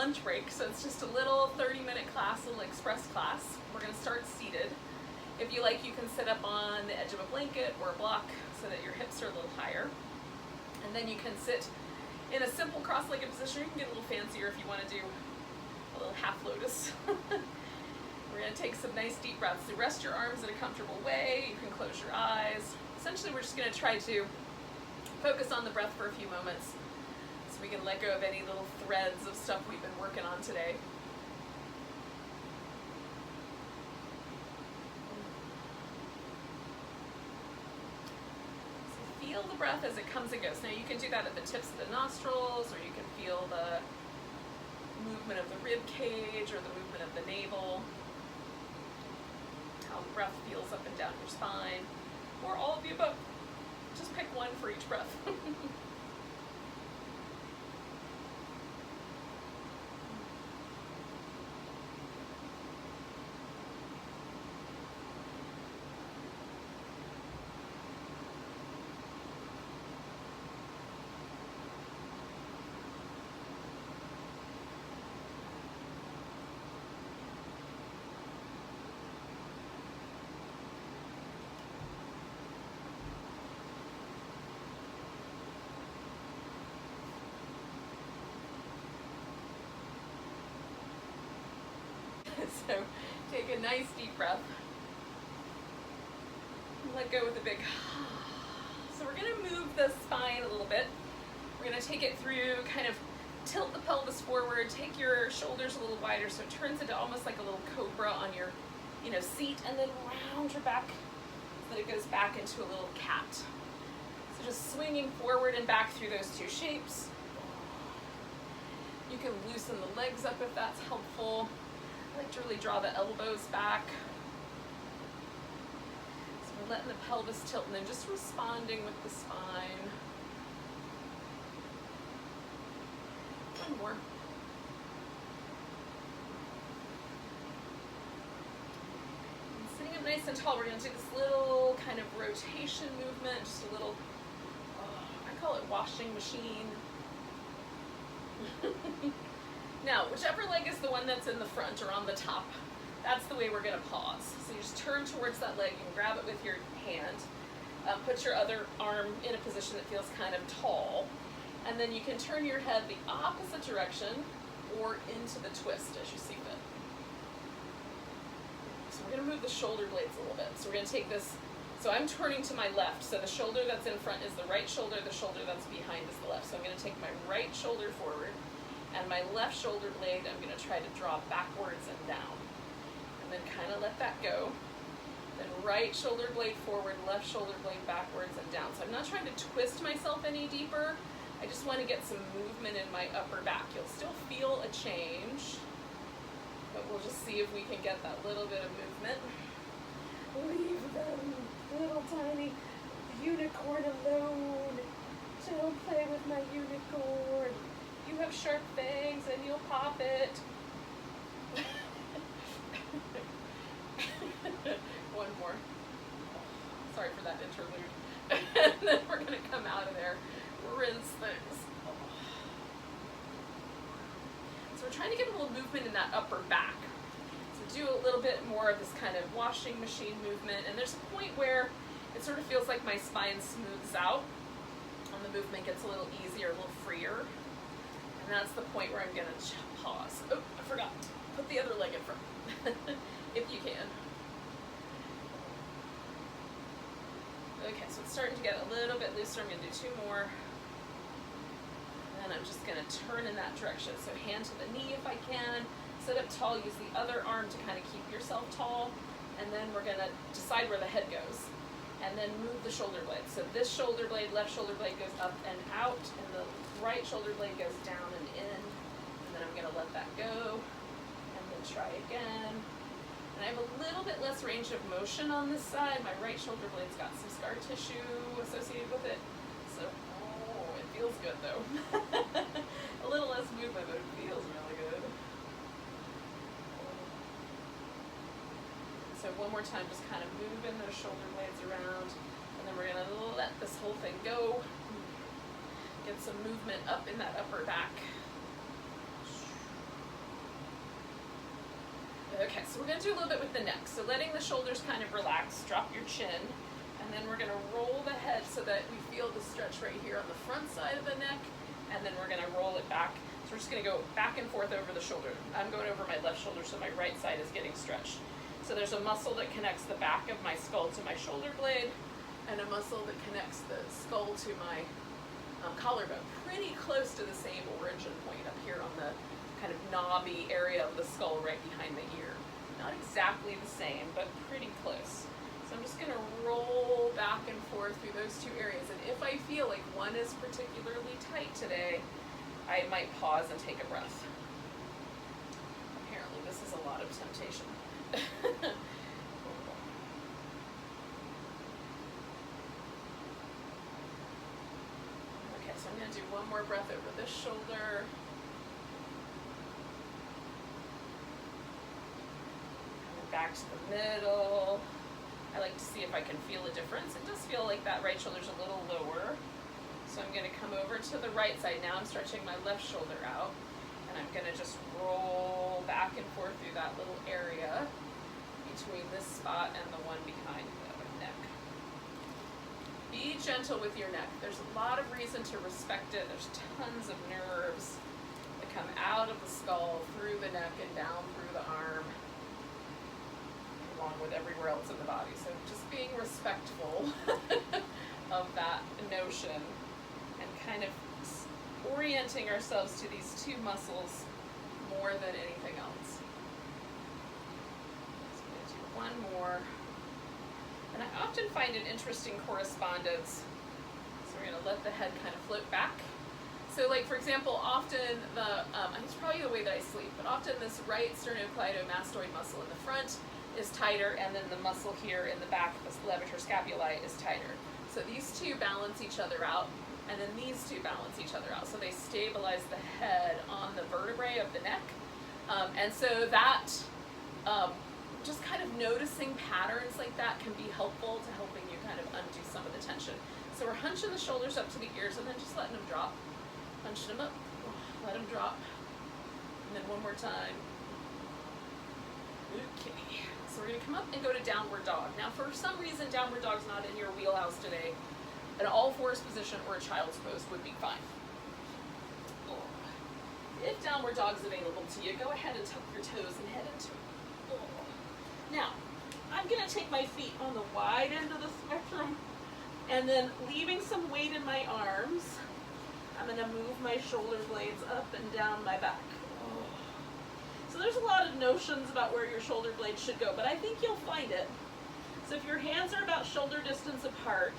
lunch break, so it's just a little 30-minute class, a little express class. We're going to start seated. If you like, you can sit up on the edge of a blanket or a block so that your hips are a little higher. And then you can sit in a simple cross-legged position. You can get a little fancier if you want to do a little half lotus. We're going to take some nice deep breaths. So rest your arms in a comfortable way. You can close your eyes. Essentially, we're just going to try to focus on the breath for a few moments so we can let go of any little threads of stuff we've been working on today. So feel the breath as it comes and goes. Now you can do that at the tips of the nostrils, or you can feel the movement of the rib cage or the movement of the navel, how the breath feels up and down your spine, or all of the above. Just pick one for each breath. So take a nice deep breath. Let go with a big. So we're going to move the spine a little bit. We're going to take it through, kind of tilt the pelvis forward, take your shoulders a little wider so it turns into almost like a little cobra on your seat, and then round your back so that it goes back into a little cat. So just swinging forward and back through those two shapes. You can loosen the legs up if that's helpful. I like to really draw the elbows back. So we're letting the pelvis tilt and then just responding with the spine. One more. And sitting up nice and tall, we're going to do this little kind of rotation movement, just a little, I call it washing machine. Now, whichever leg is the one that's in the front or on the top, that's the way we're going to pause. So you just turn towards that leg, you can grab it with your hand, put your other arm in a position that feels kind of tall, and then you can turn your head the opposite direction or into the twist as you see fit. So we're going to move the shoulder blades a little bit. So we're going to take this, so I'm turning to my left, so the shoulder that's in front is the right shoulder, the shoulder that's behind is the left. So I'm going to take my right shoulder forward, and my left shoulder blade, I'm going to try to draw backwards and down. And then kind of let that go. Then right shoulder blade forward, left shoulder blade backwards and down. So I'm not trying to twist myself any deeper. I just want to get some movement in my upper back. You'll still feel a change, but we'll just see if we can get that little bit of movement. Leave them, little tiny unicorn alone. Don't play with my unicorn. You have sharp fangs and you'll pop it. One more. Sorry for that interlude. And then we're going to come out of there, rinse things. So we're trying to get a little movement in that upper back. So do a little bit more of this kind of washing machine movement. And there's a point where it sort of feels like my spine smooths out and the movement gets a little easier, a little freer. And that's the point where I'm going to pause. Oh, I forgot. Put the other leg in front, if you can. Okay, so it's starting to get a little bit looser. I'm going to do two more. And I'm just going to turn in that direction. So hand to the knee if I can. Sit up tall. Use the other arm to kind of keep yourself tall. And then we're going to decide where the head goes. And then move the shoulder blade. So this shoulder blade, left shoulder blade goes up and out, and the right shoulder blade goes down and in. And then I'm going to let that go, and then try again. And I have a little bit less range of motion on this side. My right shoulder blade's got some scar tissue associated with it. So, it feels good though. A little less movement, but it feels really good. So one more time, just kind of moving those shoulder blades around, and then we're going to let this whole thing go. Get some movement up in that upper back. Okay, so we're going to do a little bit with the neck. So letting the shoulders kind of relax, drop your chin, and then we're going to roll the head so that we feel the stretch right here on the front side of the neck, and then we're going to roll it back. So we're just going to go back and forth over the shoulder. I'm going over my left shoulder, so my right side is getting stretched. So there's a muscle that connects the back of my skull to my shoulder blade, and a muscle that connects the skull to my collarbone. Pretty close to the same origin point up here on the kind of knobby area of the skull right behind the ear. Not exactly the same, but pretty close. So I'm just going to roll back and forth through those two areas. And if I feel like one is particularly tight today, I might pause and take a breath. Apparently this is a lot of temptation. Okay, so I'm going to do one more breath over this shoulder. Back to the middle. I like to see if I can feel a difference. It does feel like that right shoulder's a little lower. So I'm going to come over to the right side. Now I'm stretching my left shoulder out. And I'm going to just roll back and forth through that little area between this spot and the one behind the neck. Be gentle with your neck. There's a lot of reason to respect it. There's tons of nerves that come out of the skull, through the neck, and down through the arm, along with everywhere else in the body. So just being respectful of that notion and kind of orienting ourselves to these two muscles more than anything else. So I'm going to do one more. And I often find an interesting correspondence. So we're going to let the head kind of float back. So like, for example, often it's probably the way that I sleep, but often this right sternocleidomastoid muscle in the front is tighter, and then the muscle here in the back, the levator scapulae, is tighter. So these two balance each other out, and then these two balance each other out. So they stabilize the head on the vertebrae of the neck. And so that, just kind of noticing patterns like that can be helpful to helping you kind of undo some of the tension. So we're hunching the shoulders up to the ears, and then just letting them drop. Hunching them up, let them drop. And then one more time. Okay. So we're going to come up and go to downward dog. Now for some reason downward dog's not in your wheelhouse today. An all-fours position or a child's pose would be fine. If downward dog's available to you, go ahead and tuck your toes and head into it. Now, I'm going to take my feet on the wide end of the spectrum, and then leaving some weight in my arms, I'm going to move my shoulder blades up and down my back. So there's a lot of notions about where your shoulder blades should go, but I think you'll find it. So if your hands are about shoulder distance apart,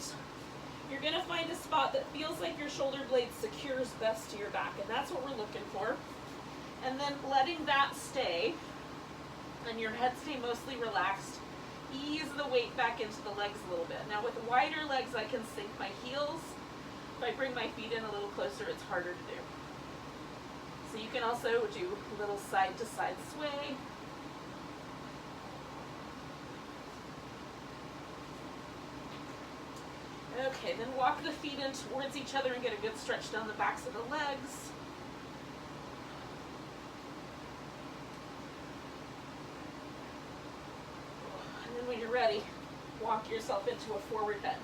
you're going to find a spot that feels like your shoulder blade secures best to your back, and that's what we're looking for. And then letting that stay, and your head stay mostly relaxed, ease the weight back into the legs a little bit. Now with wider legs, I can sink my heels. If I bring my feet in a little closer, it's harder to do. So you can also do a little side to side sway. Okay, then walk the feet in towards each other and get a good stretch down the backs of the legs. And then when you're ready, walk yourself into a forward bend.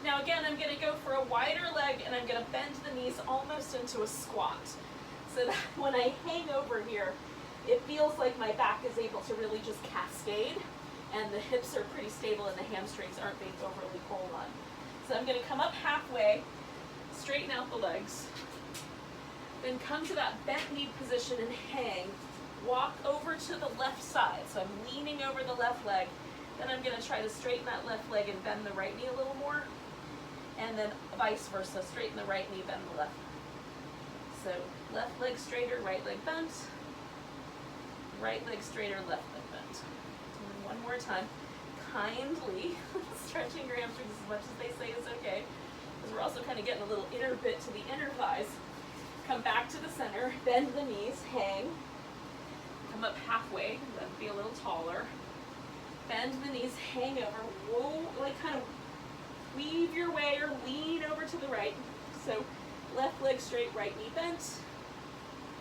Now again, I'm going to go for a wider leg, and I'm going to bend the knees almost into a squat. So that when I hang over here, it feels like my back is able to really just cascade, and the hips are pretty stable and the hamstrings aren't being overly pulled on. So I'm going to come up halfway, straighten out the legs, then come to that bent knee position and hang. Walk over to the left side. So I'm leaning over the left leg. Then I'm going to try to straighten that left leg and bend the right knee a little more. And then vice versa, straighten the right knee, bend the left. So left leg straighter, right leg bent. Right leg straighter, left leg bent. And then one more time. Kindly stretching your hamstrings as much as they say is okay, because we're also kind of getting a little inner bit to the inner thighs. Come back to the center, bend the knees, hang, come up halfway, then be a little taller, bend the knees, hang over, roll, like kind of weave your way or lean over to the right. So left leg straight, right knee bent,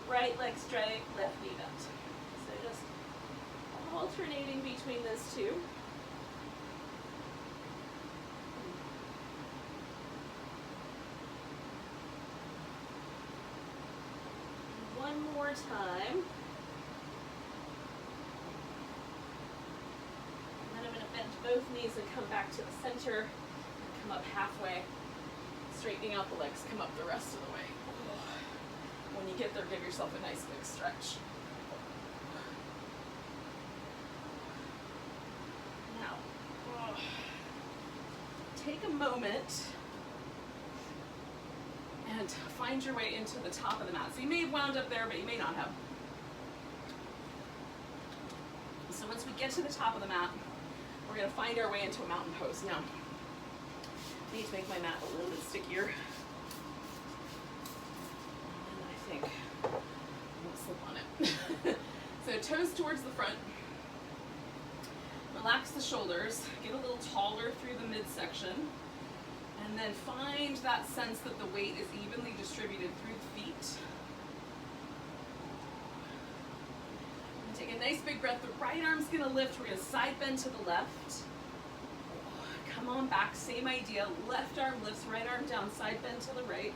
right leg straight, left knee bent. So just alternating between those two. One more time. And then I'm going to bend both knees and come back to the center and come up halfway, straightening out the legs, come up the rest of the way. When you get there, give yourself a nice big stretch. Now, take a moment and find your way into the top of the mat. So you may have wound up there, but you may not have. So once we get to the top of the mat, we're going to find our way into a mountain pose. Now, I need to make my mat a little bit stickier. And I think I won't slip on it. So toes towards the front. Relax the shoulders. Get a little taller through the midsection. And then find that sense that the weight is evenly distributed through the feet. And take a nice big breath. The right arm's going to lift. We're going to side bend to the left. Come on back. Same idea. Left arm lifts, right arm down, side bend to the right.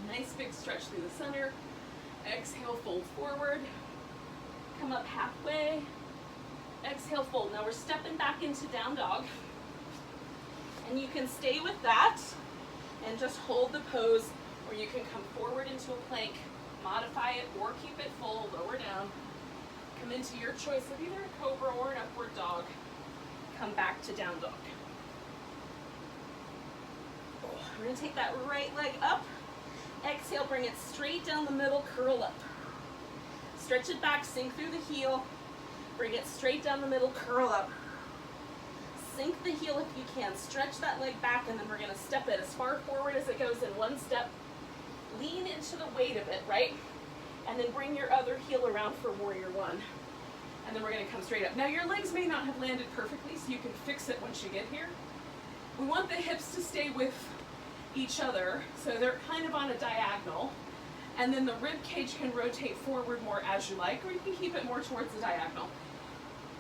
Nice big stretch through the center. Exhale, fold forward. Come up halfway. Exhale, fold. Now we're stepping back into down dog. And you can stay with that and just hold the pose, or you can come forward into a plank, modify it, or keep it full, lower down. Come into your choice of either a cobra or an upward dog. Come back to down dog. We're going to take that right leg up. Exhale, bring it straight down the middle, curl up. Stretch it back, sink through the heel. Bring it straight down the middle, curl up. Sink the heel if you can. Stretch that leg back, and then we're going to step it as far forward as it goes in one step. Lean into the weight of it, right? And then bring your other heel around for warrior one. And then we're going to come straight up. Now your legs may not have landed perfectly, so you can fix it once you get here. We want the hips to stay with each other, so they're kind of on a diagonal. And then the rib cage can rotate forward more as you like, or you can keep it more towards the diagonal.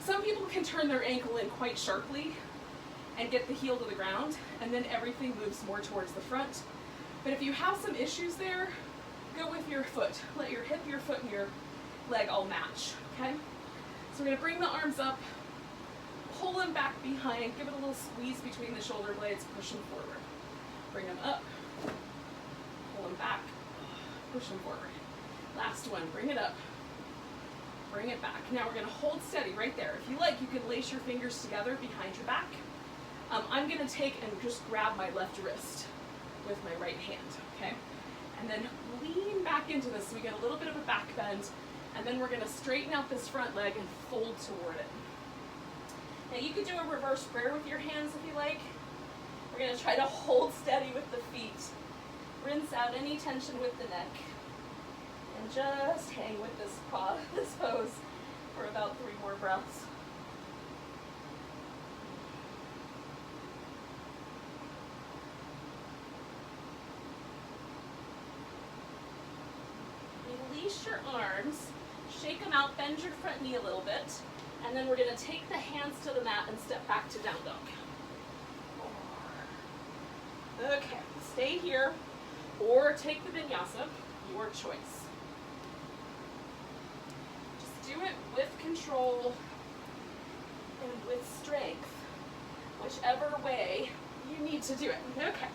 Some people can turn their ankle in quite sharply and get the heel to the ground, and then everything moves more towards the front. But if you have some issues there, go with your foot. Let your hip, your foot, and your leg all match, okay? So we're going to bring the arms up, pull them back behind, give it a little squeeze between the shoulder blades, push them forward. Bring them up, pull them back, push them forward. Last one, bring it up, bring it back. Now we're going to hold steady right there. If you like, you can lace your fingers together behind your back. I'm going to take and just grab my left wrist with my right hand, okay? And then lean back into this so we get a little bit of a back bend, and then we're going to straighten out this front leg and fold toward it. Now you could do a reverse prayer with your hands if you like. We're going to try to hold steady with the feet. Rinse out any tension with the neck. And just hang with this pose for about 3 more breaths. Release your arms, shake them out, bend your front knee a little bit, and then we're going to take the hands to the mat and step back to down dog. Okay, stay here or take the vinyasa, your choice. Just do it with control and with strength, whichever way you need to do it. Okay,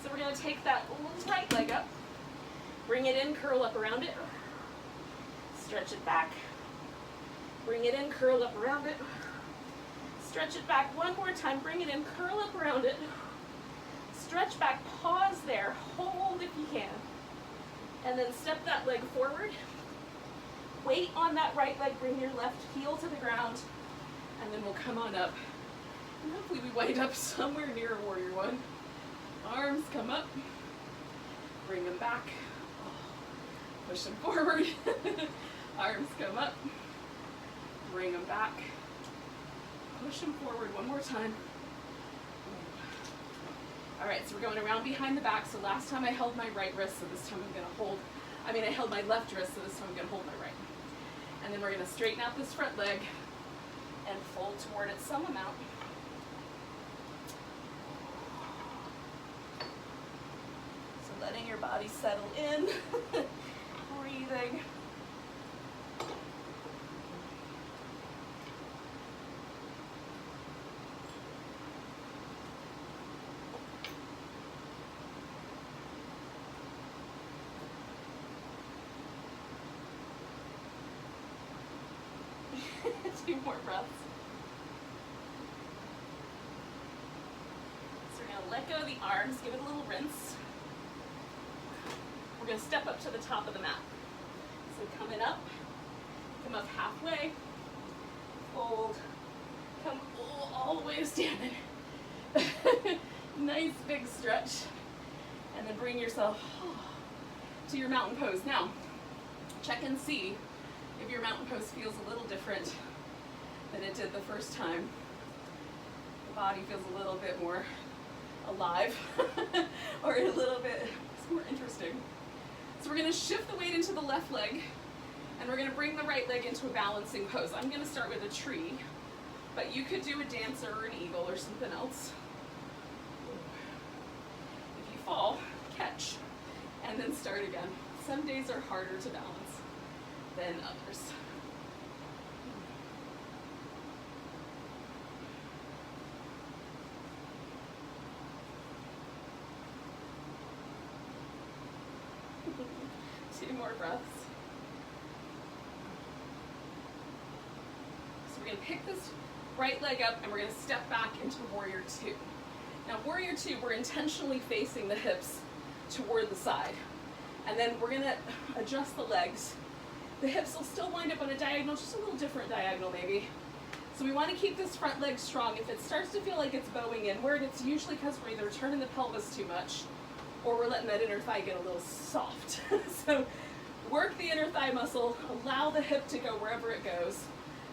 so we're going to take that right leg up, bring it in, curl up around it, stretch it back, bring it in, curl up around it, stretch it back one more time, bring it in, curl up around it, stretch back, pause there, hold if you can, and then step that leg forward, weight on that right leg, bring your left heel to the ground, and then we'll come on up, and hopefully we wind up somewhere near a warrior one. Arms come up, bring them back, push them forward, arms come up, bring them back, push them forward one more time. All right, so we're going around behind the back. So last time I held my right wrist, so this time I'm going to hold, I held my left wrist, so this time I'm going to hold my right. And then we're going to straighten out this front leg and fold toward it some amount. So letting your body settle in, breathing. 2 more breaths. So we're going to let go of the arms, give it a little rinse. We're going to step up to the top of the mat. So coming up, come up halfway, fold, come all the way to standing. Nice big stretch. And then bring yourself to your mountain pose. Now, check and see if your mountain pose feels a little different than it did the first time. The body feels a little bit more alive or a little bit more interesting. So we're going to shift the weight into the left leg and we're going to bring the right leg into a balancing pose. I'm going to start with a tree, but you could do a dancer or an eagle or something else. If you fall, catch, and then start again. Some days are harder to balance than others. Two more breaths. So we're going to pick this right leg up and we're going to step back into Warrior Two. Now Warrior Two, we're intentionally facing the hips toward the side. And then we're going to adjust the legs. The hips will still wind up on a diagonal, just a little different diagonal maybe. So we want to keep this front leg strong. If it starts to feel like it's bowing inward, it's usually because we're either turning the pelvis too much or we're letting that inner thigh get a little soft. So work the inner thigh muscle, allow the hip to go wherever it goes.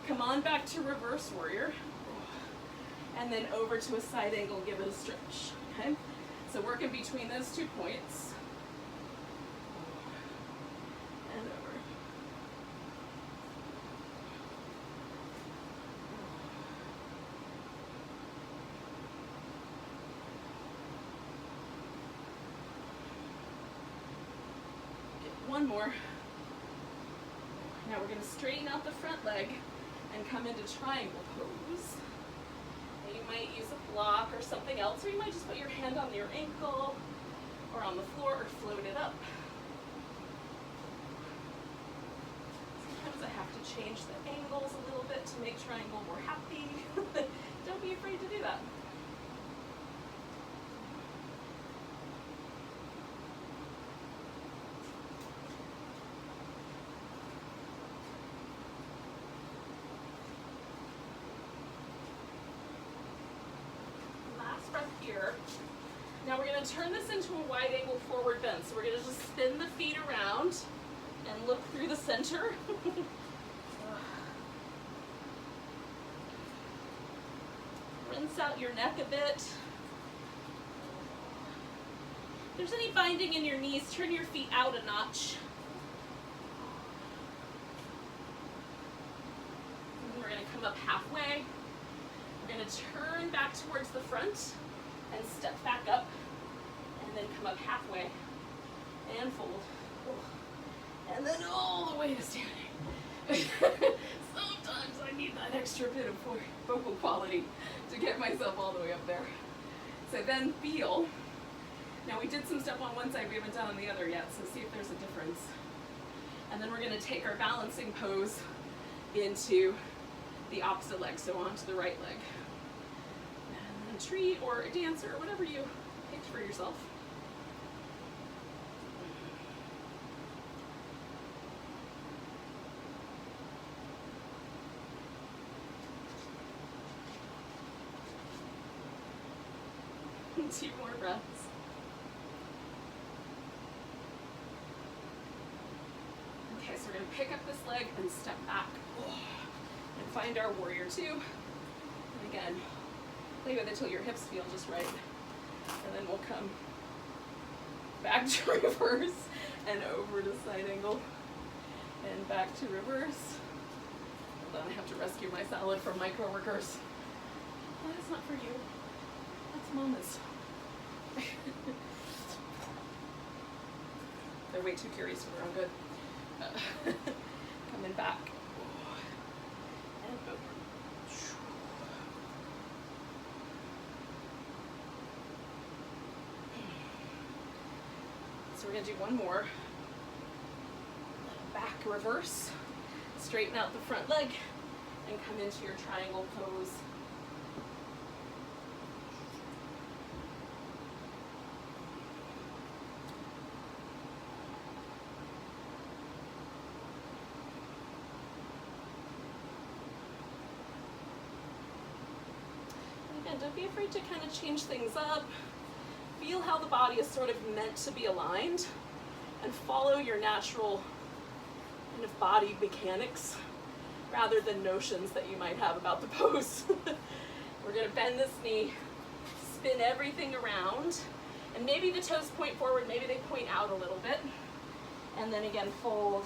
Come on back to reverse warrior. And then over to a side angle, give it a stretch, okay? So working between those 2 points. And over. One more. Now we're going to straighten out the front leg and come into triangle pose. And you might use a block or something else, or you might just put your hand on your ankle or on the floor or float it up. Sometimes I have to change the angles a little bit to make triangle more happy. Don't be afraid to do that. Here. Now we're going to turn this into a wide angle forward bend. So we're going to just spin the feet around and look through the center. Rinse out your neck a bit. If there's any binding in your knees, turn your feet out a notch. And we're going to come up halfway. We're going to turn back towards the front and step back up, and then come up halfway, and fold, and then all the way to standing. Sometimes I need that extra bit of vocal quality to get myself all the way up there. So then feel. Now we did some stuff on one side we haven't done on the other yet, so see if there's a difference. And then we're going to take our balancing pose into the opposite leg, so onto the right leg. A tree or a dancer or whatever you picked for yourself. And 2 more breaths. Okay, so we're going to pick up this leg and step back and find our Warrior Two. And again, play with it till your hips feel just right. And then we'll come back to reverse and over to side angle and back to reverse Hold on, I have to rescue my salad from my coworkers. That is not for you. That's Mama's. They're way too curious for their own good. Coming back. And over. So we're going to do one more. Back reverse. Straighten out the front leg and come into your triangle pose. And don't be afraid to kind of change things up. Feel how the body is sort of meant to be aligned and follow your natural kind of body mechanics rather than notions that you might have about the pose. We're going to bend this knee, spin everything around, and maybe the toes point forward, maybe they point out a little bit, and then again fold.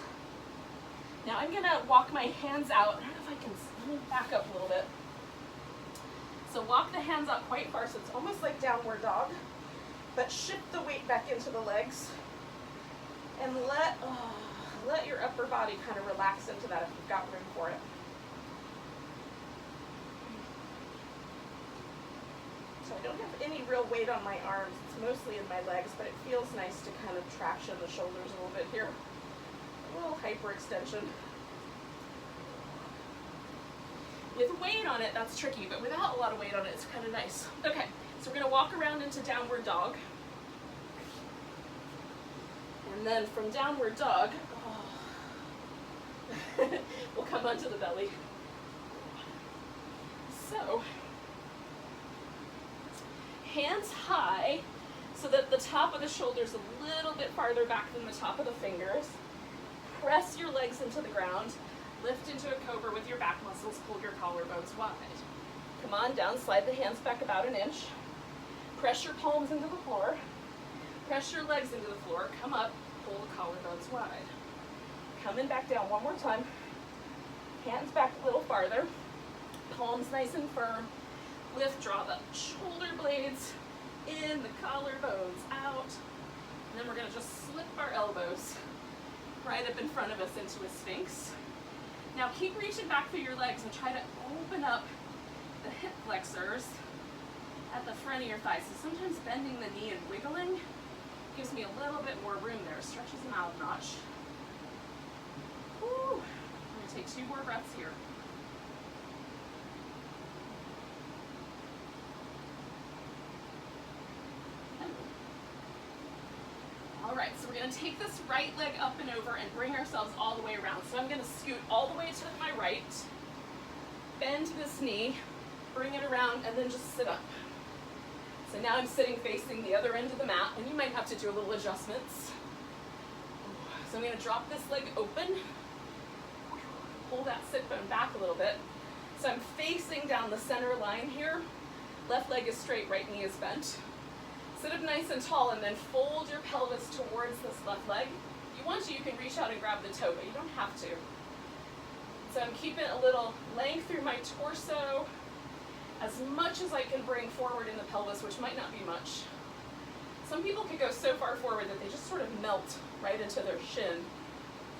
Now I'm going to walk my hands out. I don't know if I can, let me back up a little bit. So walk the hands up quite far, so it's almost like downward dog, but shift the weight back into the legs and let your upper body kind of relax into that if you've got room for it. So I don't have any real weight on my arms, it's mostly in my legs, but it feels nice to kind of traction the shoulders a little bit here. A little hyperextension. With weight on it, that's tricky, but without a lot of weight on it, it's kind of nice. Okay, so we're going to walk around into downward dog. And then from downward dog, we'll come onto the belly. So, hands high so that the top of the shoulder's a little bit farther back than the top of the fingers. Press your legs into the ground. Lift into a cobra with your back muscles, pull your collarbones wide. Come on down, slide the hands back about an inch. Press your palms into the floor. Press your legs into the floor. Come up, pull the collarbones wide. Coming back down one more time. Hands back a little farther. Palms nice and firm. Lift, draw the shoulder blades in, the collarbones out. And then we're gonna just slip our elbows right up in front of us into a sphinx. Now keep reaching back through your legs and try to open up the hip flexors at the front of your thighs. So sometimes bending the knee and wiggling gives me a little bit more room there, stretches them out a notch. Woo. I'm going to take 2 more breaths here. All right, so we're going to take this right leg up and over and bring ourselves all the way around. So I'm going to scoot all the way to my right, bend this knee, bring it around, and then just sit up. So now I'm sitting facing the other end of the mat, and you might have to do a little adjustments. So I'm going to drop this leg open, pull that sit bone back a little bit. So I'm facing down the center line here. Left leg is straight, right knee is bent. Sit up nice and tall and then fold your pelvis towards this left leg. If you want to, you can reach out and grab the toe, but you don't have to. So I'm keeping a little length through my torso, as much as I can bring forward in the pelvis, which might not be much. Some people could go so far forward that they just sort of melt right into their shin.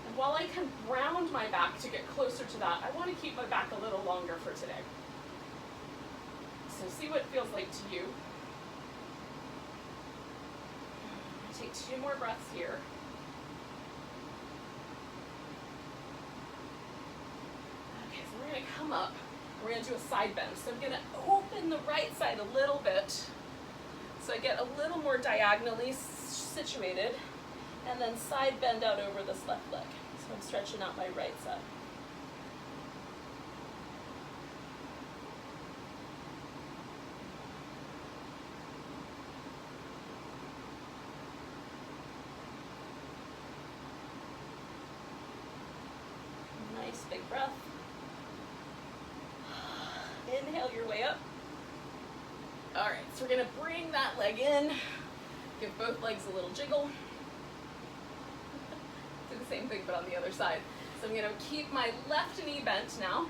And while I can round my back to get closer to that, I want to keep my back a little longer for today. So see what it feels like to you. Take 2 more breaths here. Okay, so we're going to come up. We're going to do a side bend. So I'm going to open the right side a little bit so I get a little more diagonally situated, and then side bend out over this left leg. So I'm stretching out my right side. Nice big breath. Inhale your way up. All right, so we're gonna bring that leg in, give both legs a little jiggle. Do the same thing but on the other side. So I'm gonna keep my left knee bent now.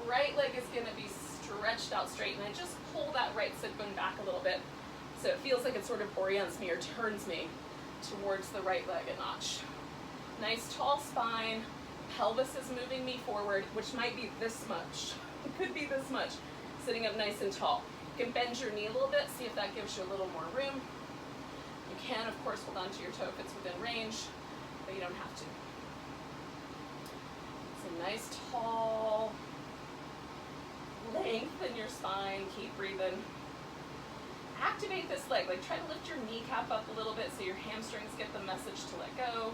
right leg is going to be stretched out straight, and I just pull that right sit bone back a little bit so it feels like it sort of orients me or turns me towards the right leg a notch. Nice tall spine, pelvis is moving me forward, which might be this much. It could be this much, sitting up nice and tall. You can bend your knee a little bit, see if that gives you a little more room. You can, of course, hold on to your toe if it's within range, but you don't have to. It's a nice tall length in your spine. Keep breathing. Activate this leg. Like, try to lift your kneecap up a little bit so your hamstrings get the message to let go.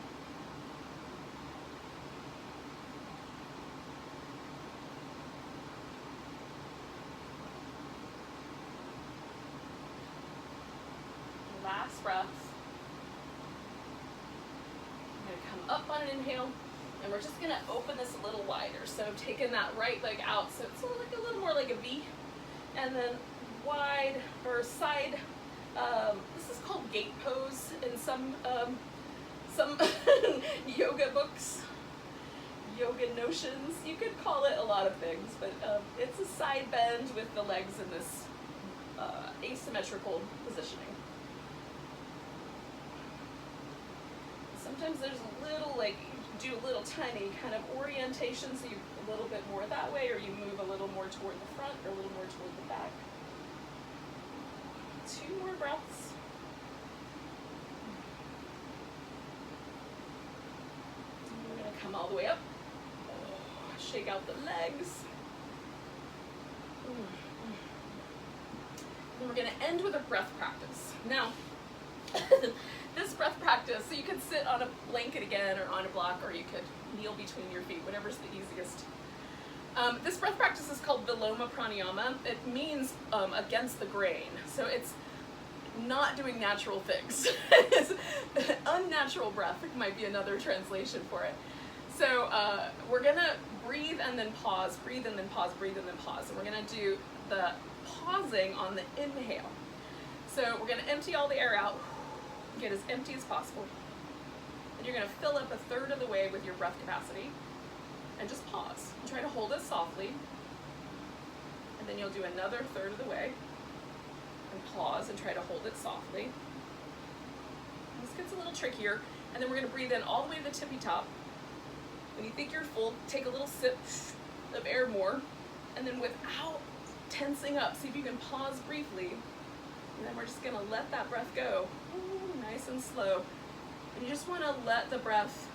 Last breath. I'm going to come up on an inhale, and we're just going to open this a little wider. So taking that right leg out, so it's like a little more like a V, and then wide or side. This is called gate pose in some yoga books, yoga notions. You could call it a lot of things, but it's a side bend with the legs in this asymmetrical positioning. Sometimes there's a little, like, you do a little tiny kind of orientation, so you a little bit more that way, or you move a little more toward the front or a little more toward the back. 2 more breaths. And we're going to come all the way up. Shake out the legs. And we're going to end with a breath practice. Now, this breath practice, so you could sit on a blanket again or on a block, or you could kneel between your feet, whatever's the easiest. This breath practice is called Viloma Pranayama. It means against the grain. So it's not doing natural things. Unnatural breath might be another translation for it. So we're gonna breathe and then pause, breathe and then pause, breathe and then pause. And we're gonna do the pausing on the inhale. So we're gonna empty all the air out, get as empty as possible. And you're gonna fill up 1/3 of the way with your breath capacity, and just pause. And try to hold it softly. And then you'll do another 1/3 of the way, and pause and try to hold it softly. This gets a little trickier. And then we're gonna breathe in all the way to the tippy top. When you think you're full, take a little sip of air more, and then without tensing up, see if you can pause briefly, and then we're just gonna let that breath go. Ooh, nice and slow. And you just wanna let the breath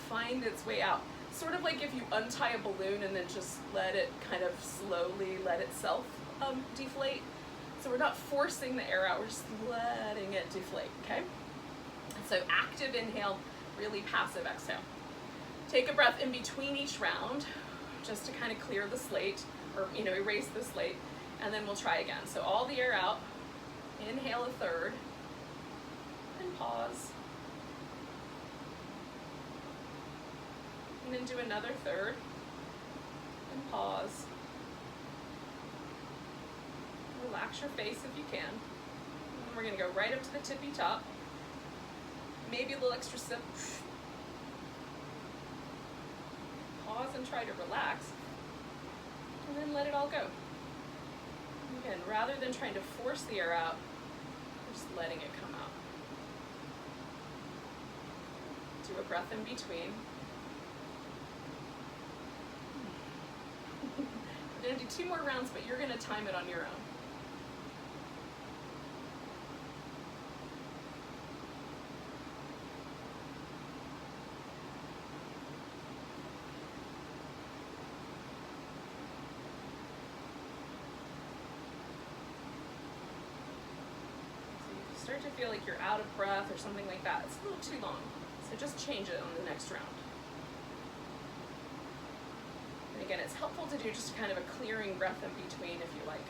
find its way out. Sort of like if you untie a balloon and then just let it kind of slowly let itself deflate. So we're not forcing the air out, we're just letting it deflate, okay? And so active inhale, really passive exhale. Take a breath in between each round, just to kind of clear the slate, or erase the slate, and then we'll try again. So all the air out, inhale 1/3, and pause. And then do another 1/3, and pause. Relax your face if you can. And then we're gonna go right up to the tippy top. Maybe a little extra sip. Pause and try to relax, and then let it all go. Again, rather than trying to force the air out, we're just letting it come out. Do a breath in between. We're gonna do 2 more rounds, but you're gonna time it on your own. Start to feel like you're out of breath or something like that, it's a little too long. So just change it on the next round. And again, it's helpful to do just kind of a clearing breath in between if you like.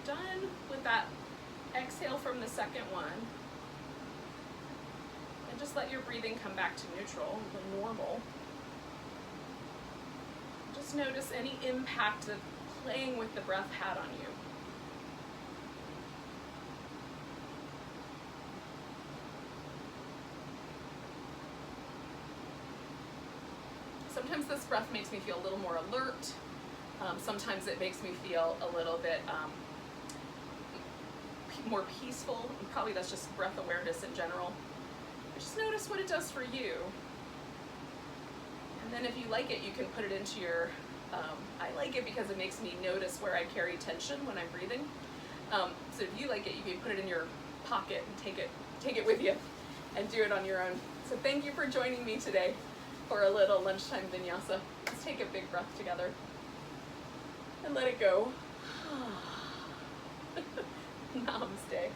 Done with that exhale from the second one, just let your breathing come back to neutral, the normal. Just notice any impact that playing with the breath had on you. Sometimes this breath makes me feel a little more alert. Sometimes it makes me feel a little bit more peaceful. And probably that's just breath awareness in general. But just notice what it does for you. And then if you like it, you can put it into your, I like it because it makes me notice where I carry tension when I'm breathing. So if you like it, you can put it in your pocket and take it with you and do it on your own. So thank you for joining me today for a little lunchtime vinyasa. Let's take a big breath together and let it go. Namaste.